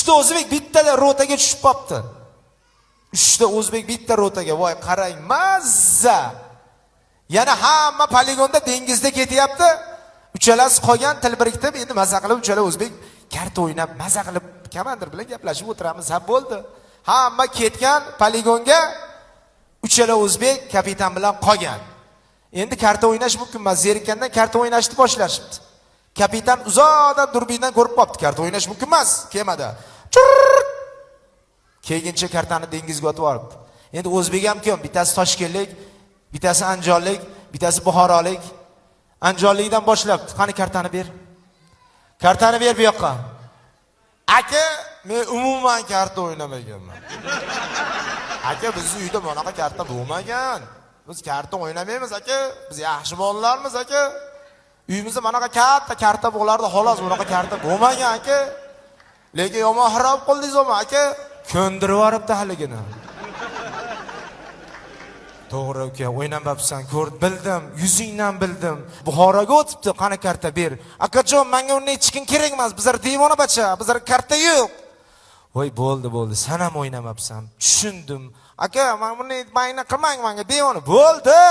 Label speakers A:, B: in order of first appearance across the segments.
A: 3 ta o'zbek bitta rotaga tushib qopti. 3 ta o'zbek bitta rotaga. Voy, qarang, mazza. Yana hamma poligonda dengizda ketyapti. Uchalasi qolgan til biriktirib, endi maza qilib uchala o'zbek karta o'ynab, maza qilib komandir bilan gaplashib o'tiramiz. Ha, bo'ldi. Hamma ketgan poligonga uchala o'zbek kapitan bilan qolgan. Endi karta o'ynash mumkin emas. Zerikkandan karta o'ynashni boshlashibdi. Kapitan uzoqdan durbindan ko'rib qopti. Karta o'ynash mumkin emas kemada. Keyincha kartani dengizga otib yuboribdi. Endi o'zbek ham kim? Bittasi Toshkentlik, bittasi Andijonlik, bittasi Buxorolik. Andijonlikdan boshlabdi. Qani kartani ber. Kartani ber bu yoqqa. Aka, men umuman karta o'ynamaganman. Aka, bizning uyda bunaqa karta bo'lmagan. Biz karta o'ynamaymiz aka. Biz yaxshi bolalarmiz aka. Uyimizda bunaqa katta karta bo'lardi, xolos bunaqa karta bo'lmagan aka. Lekin yomon xarob qildingiz-mi aka? Ko'ndirib yuboribdi haligini. To'g'ri aka, o'ynamabsan, bildim, yuzingdan bildim. Buxoroga o'tibdi, qani karta ber. Akajon, menga unday chiqin kerak emas, bizlar devona bacha, bizlar karta yo'q. Voy, bo'ldi, sen ham o'ynamabsan. Tushundim. Aka, men bunday mayna qilmang menga, devona. Bo'ldi.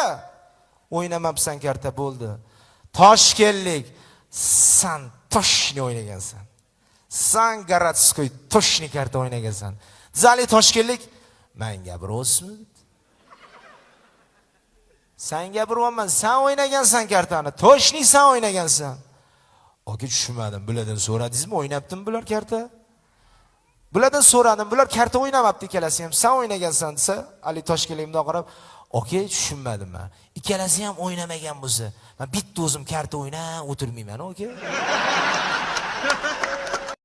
A: O'ynamabsan karta, bo'ldi. Toshkentlik, san toshni o'ynagansan. San garatskoy toshni karta o'ynagansan. Zali Toshkentlik, menga bir o'smi? Sen gapiryapman, sen o'ynagansan kartani. Toshni sen o'ynagansan. Aka, tushunmadim. Bulardan so'radingizmi? O'ynabdimi bular karta? Bulardan so'radim. Bular karta o'ynamabdi ikkalasi ham. Sen o'ynagansan desa, Ali Toshkentlikdan qarab, aka, tushunmadim men. Ikkalasi ham o'ynamagan bo'lsa, men bitta o'zim karta o'ynab o'tirmayman, aka.